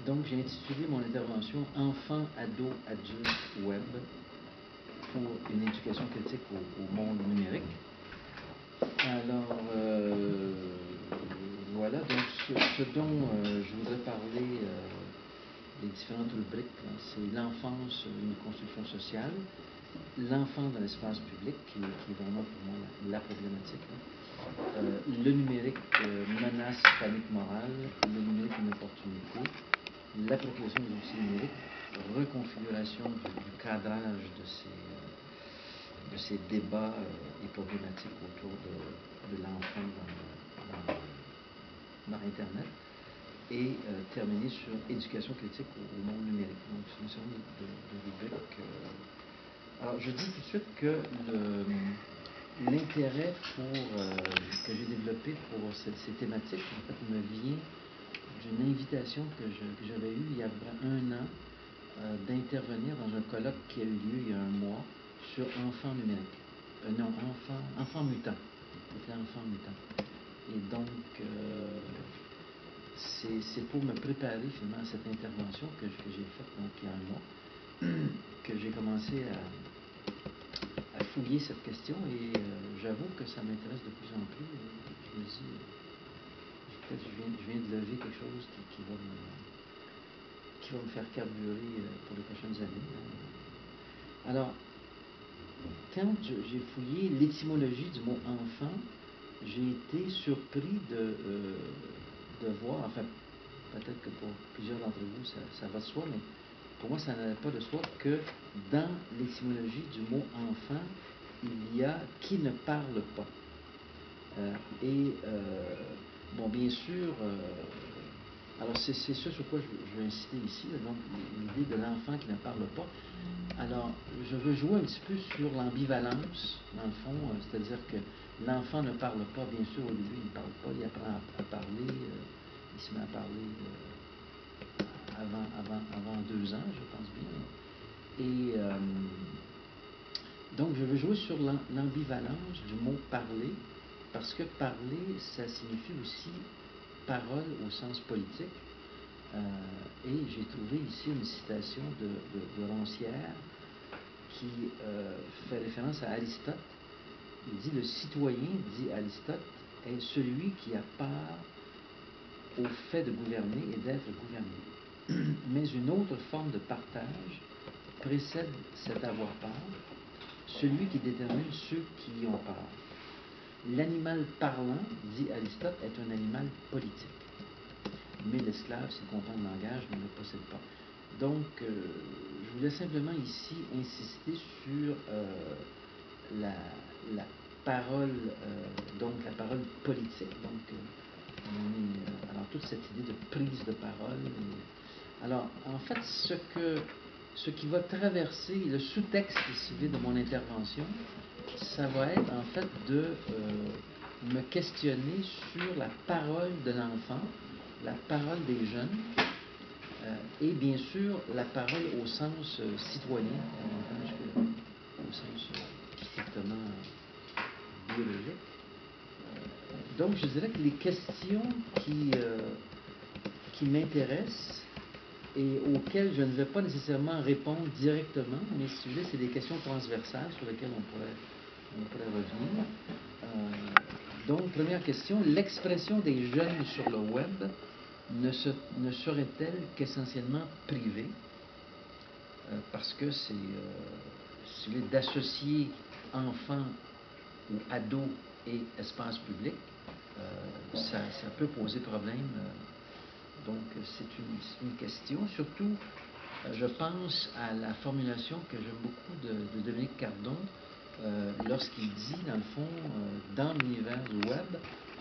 Donc, j'ai intitulé mon intervention Enfants, ados, adultes, web pour une éducation critique au monde numérique. Alors, voilà, donc ce dont je voudrais parler, les différentes rubriques, c'est l'enfance, une construction sociale, l'enfant dans l'espace public, qui est vraiment pour moi la problématique. Le numérique, menace, panique morale, le numérique, une opportunité, l'appropriation des outils numériques, reconfiguration du cadrage de ces débats et problématiques autour de l'enfant dans Internet, et terminer sur éducation critique au monde numérique. Donc, c'est une série de rubriques. Alors, je dis tout de suite que l'intérêt que j'ai développé pour ces thématiques, en fait, me vient d'une invitation que j'avais eue il y a un an d'intervenir dans un colloque qui a eu lieu il y a un mois sur enfants numériques. Non, enfants mutants. C'était enfants mutants. Et donc, c'est pour me préparer finalement à cette intervention que j'ai faite donc il y a un mois, que j'ai commencé à fouiller cette question, et j'avoue que ça m'intéresse de plus en plus. Je me dis, peut-être je viens de lever quelque chose qui va me faire carburer pour les prochaines années. Alors, quand j'ai fouillé l'étymologie du mot enfant, j'ai été surpris de voir, enfin, peut-être que pour plusieurs d'entre vous ça va de soi, mais pour moi ça n'allait pas de soi que dans l'étymologie du mot enfant, il y a qui ne parle pas. Bon, bien sûr, alors c'est ça sur quoi je veux insister ici, donc l'idée de l'enfant qui ne parle pas. Alors, je veux jouer un petit peu sur l'ambivalence, dans le fond, c'est-à-dire que l'enfant ne parle pas, bien sûr, au début, il ne parle pas, il apprend à parler, il se met à parler avant 2 ans, je pense bien. Et donc, je veux jouer sur l'ambivalence du mot parler, parce que parler, ça signifie aussi parole au sens politique. Et j'ai trouvé ici une citation de Rancière qui fait référence à Aristote. Il dit: le citoyen, dit Aristote, est celui qui a part au fait de gouverner et d'être gouverné. Mais une autre forme de partage précède cet avoir part, celui qui détermine ceux qui y ont part. L'animal parlant, dit Aristote, est un animal politique. Mais l'esclave, s'il comprend le langage, ne le possède pas. Donc, je voulais simplement ici insister sur la parole, donc la parole politique. Donc, alors toute cette idée de prise de parole. Alors, en fait, ce qui va traverser le sous-texte, si vous voulez, de mon intervention, ça va être en fait de me questionner sur la parole de l'enfant, la parole des jeunes, et bien sûr la parole au sens citoyen, davantage qu'au sens strictement biologique. Donc je dirais que les questions qui m'intéressent et auxquelles je ne vais pas nécessairement répondre directement, mais si vous voulez, c'est des questions transversales sur lesquelles on pourrait revenir. Donc, première question, l'expression des jeunes sur le web ne serait-elle qu'essentiellement privée? Parce que c'est, si vous voulez, d'associer enfants ou ados et espace public, ça peut poser problème. Donc, c'est une question. Surtout, je pense à la formulation que j'aime beaucoup de Dominique Cardon, lorsqu'il dit, dans le fond, dans l'univers du web,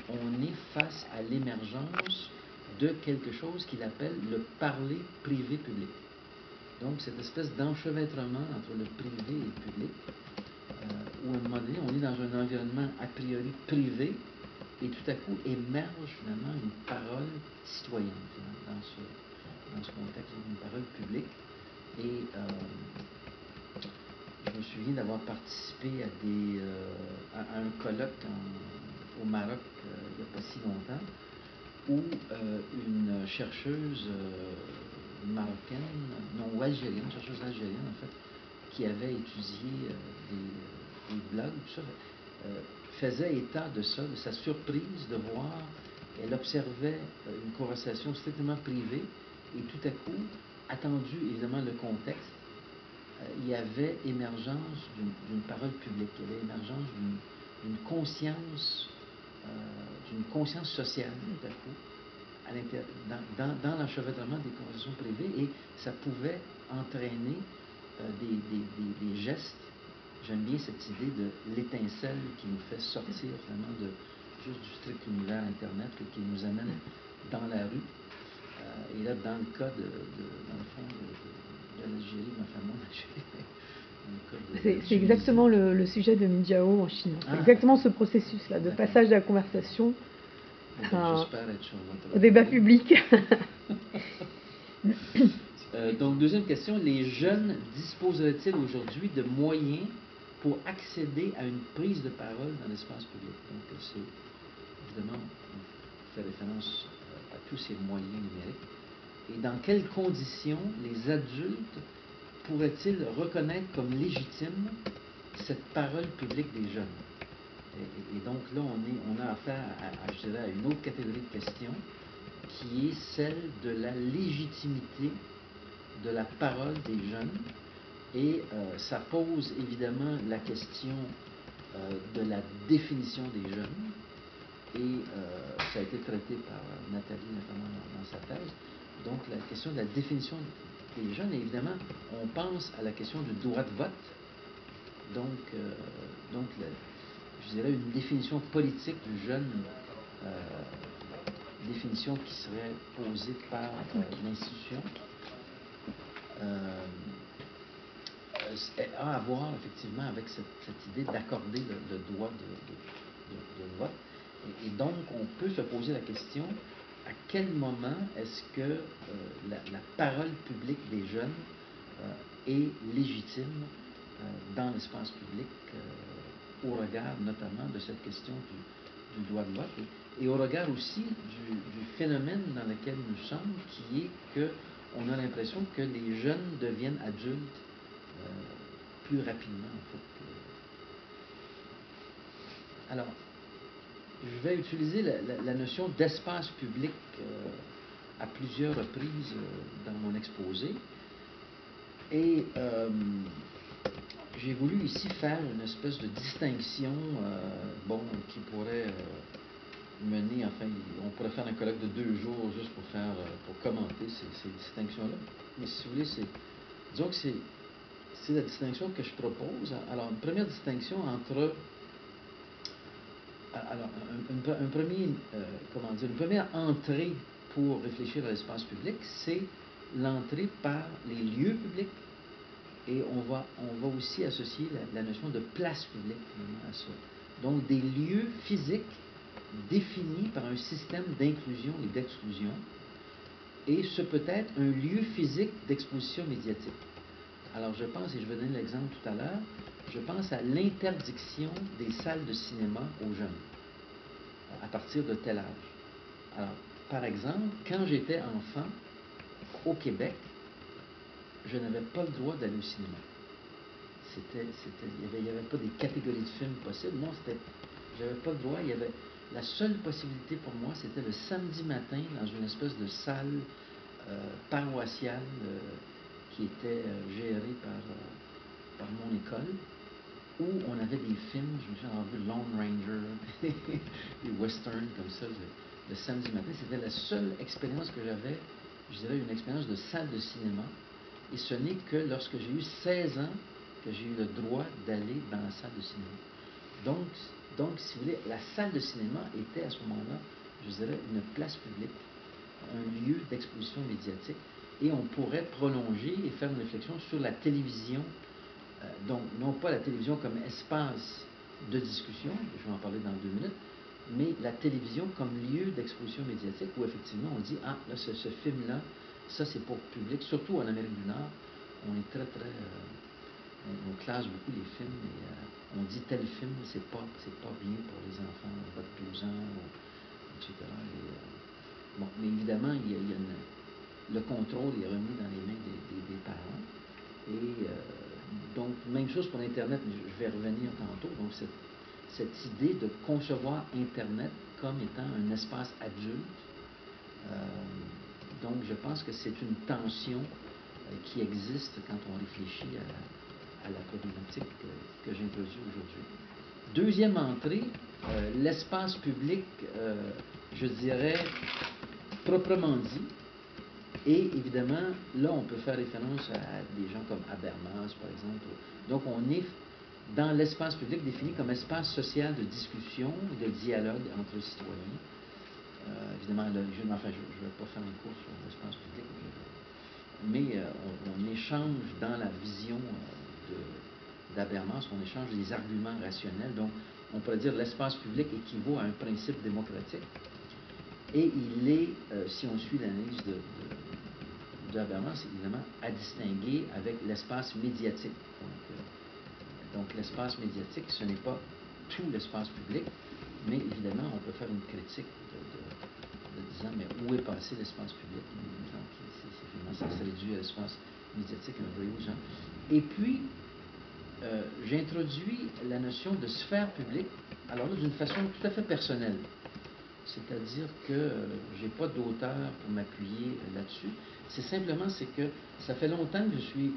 on est face à l'émergence de quelque chose qu'il appelle le parler privé-public. Donc, cette espèce d'enchevêtrement entre le privé et le public, où à un moment donné, on est dans un environnement a priori privé, et tout à coup émerge finalement une parole citoyenne dans ce contexte, donc une parole publique. Et je me souviens d'avoir participé à un colloque au Maroc il n'y a pas si longtemps, où une chercheuse marocaine, non, ou algérienne, une chercheuse algérienne en fait, qui avait étudié des blogs, tout ça, faisait état de ça, de sa surprise de voir, elle observait une conversation strictement privée, et tout à coup, attendu évidemment le contexte, il y avait émergence d'une parole publique, il y avait émergence d'une conscience sociale, tout à coup, dans l'enchevêtrement des conversations privées, et ça pouvait entraîner des gestes. J'aime bien cette idée de l'étincelle qui nous fait sortir finalement de juste du strict univers Internet et qui nous amène dans la rue. Et là, dans le cas dans le fond, de l'Algérie, enfin moi, c'est exactement le sujet de Minjiao en Chine. C'est exactement ce processus-là, de passage de la conversation au débat public. Donc, deuxième question, les jeunes disposeraient-ils aujourd'hui de moyens pour accéder à une prise de parole dans l'espace public? Donc, c'est évidemment, on fait référence à tous ces moyens numériques. Et dans quelles conditions les adultes pourraient-ils reconnaître comme légitime cette parole publique des jeunes? Et donc là, on a affaire je dirais, à une autre catégorie de questions qui est celle de la légitimité de la parole des jeunes. Et ça pose évidemment la question de la définition des jeunes. Et ça a été traité par Nathalie, notamment dans sa thèse. Donc, la question de la définition des jeunes, et évidemment, on pense à la question du droit de vote. Donc je dirais une définition politique du jeune, définition qui serait posée par l'institution, a à voir effectivement avec cette idée d'accorder le droit de vote. Et donc, on peut se poser la question, à quel moment est-ce que la parole publique des jeunes est légitime dans l'espace public au regard notamment de cette question du droit de vote et au regard aussi du phénomène dans lequel nous sommes, qui est qu'on a l'impression que les jeunes deviennent adultes plus rapidement en fait. Alors, je vais utiliser la notion d'espace public à plusieurs reprises dans mon exposé. Et j'ai voulu ici faire une espèce de distinction qui pourrait mener, enfin, on pourrait faire un colloque de 2 jours juste pour commenter ces distinctions-là. Mais si vous voulez, disons que c'est la distinction que je propose. Alors, une première distinction entre une première entrée pour réfléchir à l'espace public, c'est l'entrée par les lieux publics, et on va aussi associer la notion de place publique à ça. Donc, des lieux physiques définis par un système d'inclusion et d'exclusion, et ce peut être un lieu physique d'exposition médiatique. Alors, je pense, et je vais donner l'exemple tout à l'heure, je pense à l'interdiction des salles de cinéma aux jeunes, à partir de tel âge. Alors, par exemple, quand j'étais enfant, au Québec, je n'avais pas le droit d'aller au cinéma. Il n'y avait pas des catégories de films possibles. Non, j'avais pas le droit. La seule possibilité pour moi, c'était le samedi matin dans une espèce de salle paroissiale qui était gérée par mon école, où on avait des films, je me souviens avoir vu Lone Ranger, des westerns comme ça, le samedi matin. C'était la seule expérience que j'avais, je dirais une expérience de salle de cinéma. Et ce n'est que lorsque j'ai eu 16 ans que j'ai eu le droit d'aller dans la salle de cinéma. Donc, si vous voulez, la salle de cinéma était à ce moment-là, je dirais, une place publique, un lieu d'exposition médiatique, et on pourrait prolonger et faire une réflexion sur la télévision, donc non pas la télévision comme espace de discussion, je vais en parler dans 2 minutes, mais la télévision comme lieu d'exposition médiatique où effectivement on dit, ah, là, ce film-là, ça c'est pour le public, surtout en Amérique du Nord, on est très, on classe beaucoup les films et on dit tel film, c'est pas bien pour les enfants, on va de 12 ans, etc. Bon, mais évidemment, il y a le contrôle est remis dans les mains des parents. Et donc, même chose pour Internet, je vais revenir tantôt. Donc, cette idée de concevoir Internet comme étant un espace adulte. Donc, je pense que c'est une tension qui existe quand on réfléchit à la problématique que j'introduis aujourd'hui. Deuxième entrée, l'espace public, je dirais, proprement dit. Et évidemment, là, on peut faire référence à des gens comme Habermas, par exemple. Donc, on est dans l'espace public défini comme espace social de discussion, de dialogue entre citoyens. Évidemment, là, je ne vais pas faire un cours sur l'espace public, mais on échange dans la vision d'Habermas, on échange les arguments rationnels. Donc, on pourrait dire que l'espace public équivaut à un principe démocratique. Et il est, si on suit l'analyse d'Habermas, évidemment, à distinguer avec l'espace médiatique. Donc l'espace médiatique, ce n'est pas tout l'espace public, mais évidemment, on peut faire une critique de disant, mais où est passé l'espace public? Donc, ça se réduit à l'espace médiatique, un vrai genre. Et puis, j'introduis la notion de sphère publique, alors là, d'une façon tout à fait personnelle. C'est-à-dire que je n'ai pas d'auteur pour m'appuyer là-dessus. C'est que ça fait longtemps que je suis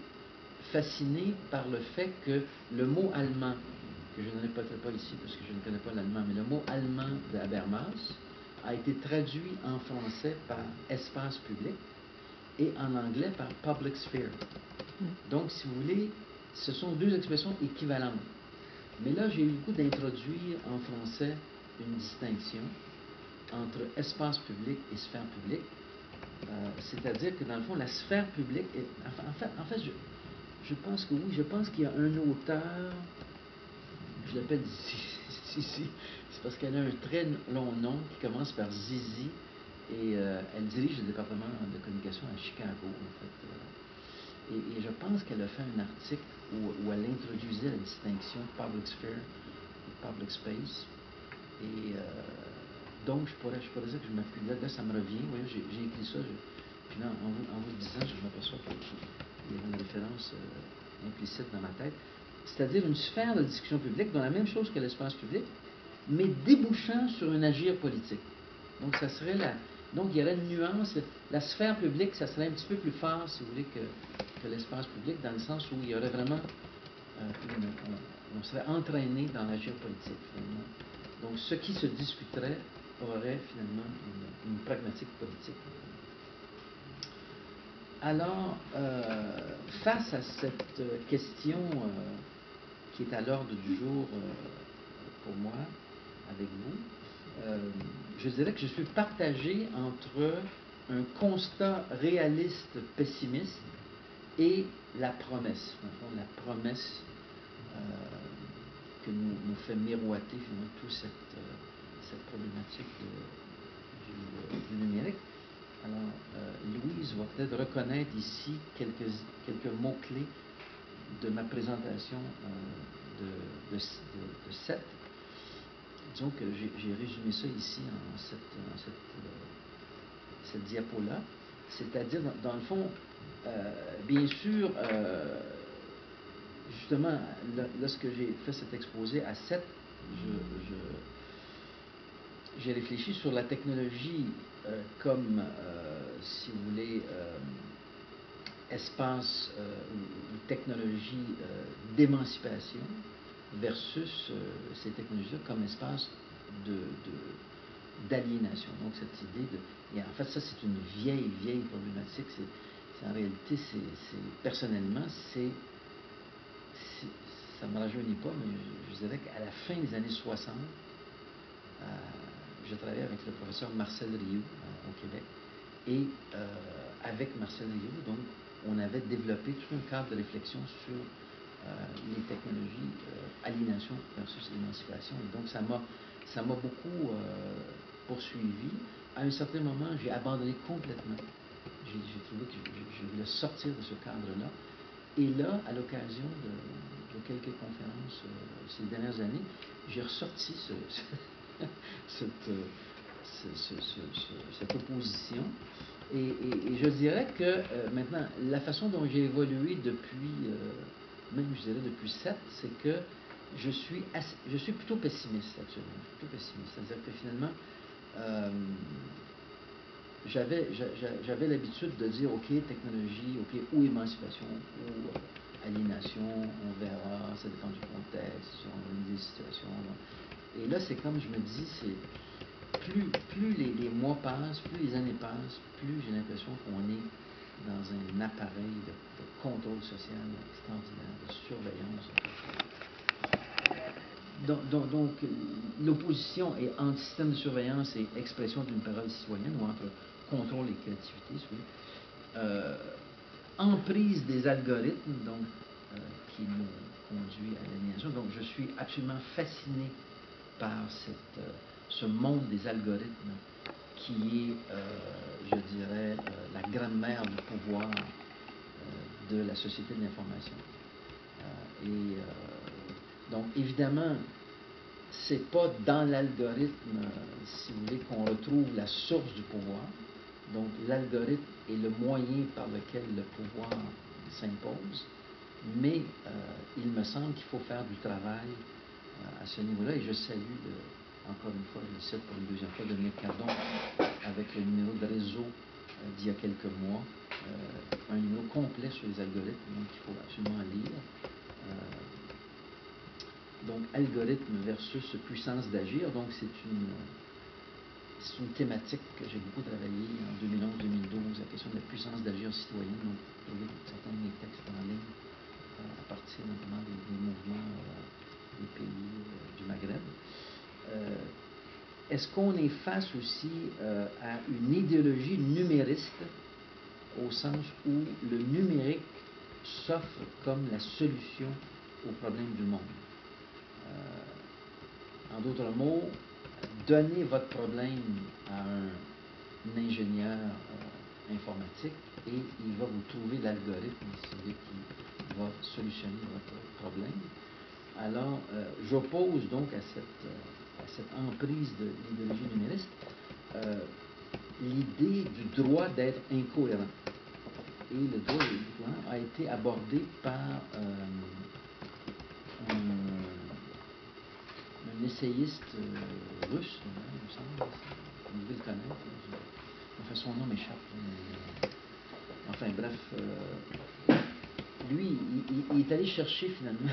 fasciné par le fait que le mot allemand, que je ne répéterai pas ici parce que je ne connais pas l'allemand, mais le mot allemand de Habermas a été traduit en français par espace public et en anglais par public sphere. Donc, si vous voulez, ce sont deux expressions équivalentes. Mais là, j'ai eu le coup d'introduire en français une distinction entre espace public et sphère publique. C'est-à-dire que, dans le fond, la sphère publique est... En fait, je pense que oui, je pense qu'il y a un auteur, je l'appelle Zizi, c'est parce qu'elle a un très long nom qui commence par Zizi, et elle dirige le département de communication à Chicago, en fait. Et je pense qu'elle a fait un article où elle introduisait la distinction public sphere et public space. Et donc, je pourrais dire que je m'appuie là, ça me revient. Oui, j'ai écrit ça. Puis là, en vous le disant, je m'aperçois qu'il y a une référence implicite dans ma tête. C'est-à-dire une sphère de discussion publique dans la même chose que l'espace public, mais débouchant sur un agir politique. Donc, ça serait donc, il y aurait une nuance. La sphère publique, ça serait un petit peu plus fort, si vous voulez, que l'espace public, dans le sens où il y aurait vraiment on serait entraîné dans l'agir politique, finalement. Donc, ce qui se discuterait aurait finalement une pragmatique politique. Alors, face à cette question qui est à l'ordre du jour pour moi, avec vous, je dirais que je suis partagé entre un constat réaliste pessimiste et la promesse. Dans le fond, la promesse que nous fait miroiter finalement toute cette problématique du numérique. Alors, Louise va peut-être reconnaître ici quelques mots-clés de ma présentation de 7. Disons que j'ai résumé ça ici en cette diapo-là. C'est-à-dire, dans le fond, bien sûr, justement, lorsque j'ai fait cet exposé à 7, j'ai réfléchi sur la technologie comme, si vous voulez, espace ou technologie d'émancipation versus ces technologies-là comme espace d'aliénation. Donc, cette idée de... Et en fait, ça, c'est une vieille problématique. En réalité, personnellement, ça ne me rajeunit pas, mais je dirais qu'à la fin des années 60, je travaillais avec le professeur Marcel Rioux au Québec. Et avec Marcel Rioux, donc, on avait développé tout un cadre de réflexion sur les technologies aliénation versus émancipation. Et donc, ça m'a beaucoup poursuivi. À un certain moment, j'ai abandonné complètement. J'ai trouvé que je voulais sortir de ce cadre-là. Et là, à l'occasion de quelques conférences ces dernières années, j'ai ressorti cette opposition Et je dirais que maintenant, la façon dont j'ai évolué depuis, même je dirais depuis 7, c'est que je suis plutôt pessimiste actuellement. Je suis plutôt pessimiste. C'est-à-dire que finalement, j'avais l'habitude de dire, OK, technologie, OK, ou émancipation, ou aliénation, on verra, ça dépend du contexte, des situations. Et là, c'est comme je me dis, c'est plus les mois passent, plus les années passent, plus j'ai l'impression qu'on est dans un appareil de contrôle social extraordinaire, de surveillance. Donc l'opposition est entre système de surveillance et expression d'une parole citoyenne, ou entre contrôle et créativité, si vous voulez. Emprise des algorithmes, donc, qui nous conduit à l'aliénation. Donc, je suis absolument fasciné par ce monde des algorithmes qui est, je dirais, la grammaire du pouvoir de la société de l'information. Donc, évidemment, c'est pas dans l'algorithme, si vous voulez, qu'on retrouve la source du pouvoir. Donc, l'algorithme est le moyen par lequel le pouvoir s'impose, mais il me semble qu'il faut faire du travail à ce niveau-là, et je salue, encore une fois, je le cite pour une deuxième fois, Dominique Cardon, avec le numéro de réseau d'il y a quelques mois, un numéro complet sur les algorithmes, donc il faut absolument lire. Donc, algorithme versus puissance d'agir, donc c'est une thématique que j'ai beaucoup travaillé en 2011-2012, la question de la puissance d'agir citoyenne. Donc, je trouve certains de mes textes en ligne à partir notamment des mouvements des pays du Maghreb. Est-ce qu'on est face aussi à une idéologie numériste, au sens où le numérique s'offre comme la solution aux problèmes du monde? En d'autres mots, donnez votre problème à un ingénieur informatique et il va vous trouver l'algorithme qui va solutionner votre problème. Alors, j'oppose donc à cette emprise de l'idéologie numériste l'idée du droit d'être incohérent. Et le droit d'être incohérent a été abordé par un essayiste russe, il me semble, vous devez le connaître. Enfin, son nom m'échappe. Enfin, bref, lui, il est allé chercher finalement,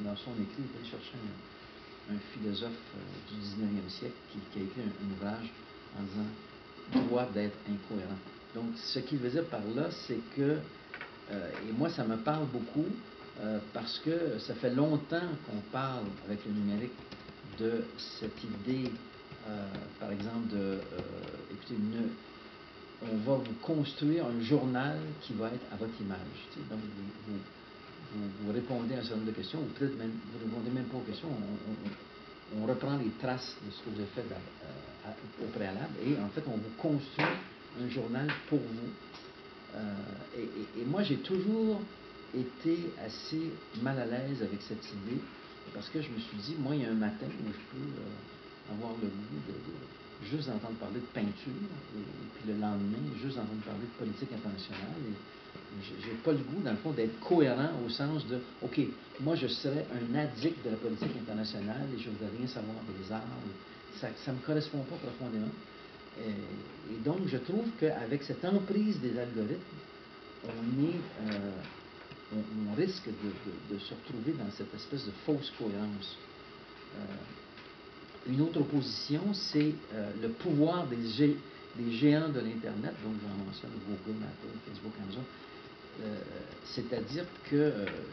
dans son écrit, il est allé chercher un philosophe du 19e siècle qui a écrit un ouvrage en disant « droit d'être incohérent ». Donc, ce qu'il veut dire par là, c'est que, et moi, ça me parle beaucoup, parce que ça fait longtemps qu'on parle avec le numérique de cette idée, par exemple, écoutez, on va vous construire un journal qui va être à votre image. Tu sais, donc, vous répondez à un certain nombre de questions, ou peut-être même, vous ne répondez même pas aux questions, on reprend les traces de ce que vous avez fait au préalable, et en fait, on vous construit un journal pour vous. Et moi, j'ai toujours été assez mal à l'aise avec cette idée, parce que je me suis dit, moi, il y a un matin où je peux avoir le goût de juste d'entendre parler de peinture, et puis le lendemain, juste d'entendre parler de politique internationale. Et j'ai pas le goût, dans le fond, d'être cohérent au sens de, OK, moi, je serais un addict de la politique internationale et je ne voudrais rien savoir des arts. Ça ne me correspond pas profondément. Et donc, je trouve qu'avec cette emprise des algorithmes, on risque de se retrouver dans cette espèce de fausse cohérence. Une autre opposition, c'est le pouvoir des géants de l'Internet, donc j'en mentionne Google, Apple, Facebook, Amazon. C'est-à-dire que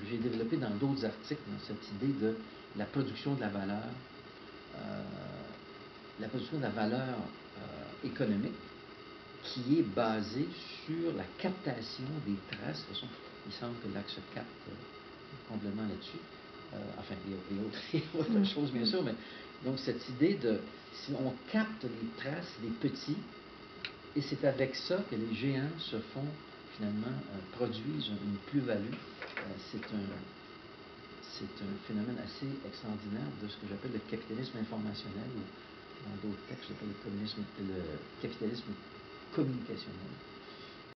j'ai développé dans d'autres articles cette idée de la production de la valeur, économique, qui est basée sur la captation des traces. De toute façon, il semble que l'axe 4 complètement là-dessus. Enfin, il y a autre chose, bien sûr, mais donc cette idée de, si on capte les traces des petits, et c'est avec ça que les géants se font, finalement, produisent une plus-value. C'est un phénomène assez extraordinaire de ce que j'appelle le capitalisme informationnel, ou dans d'autres textes, j'appelle le capitalisme communicationnel.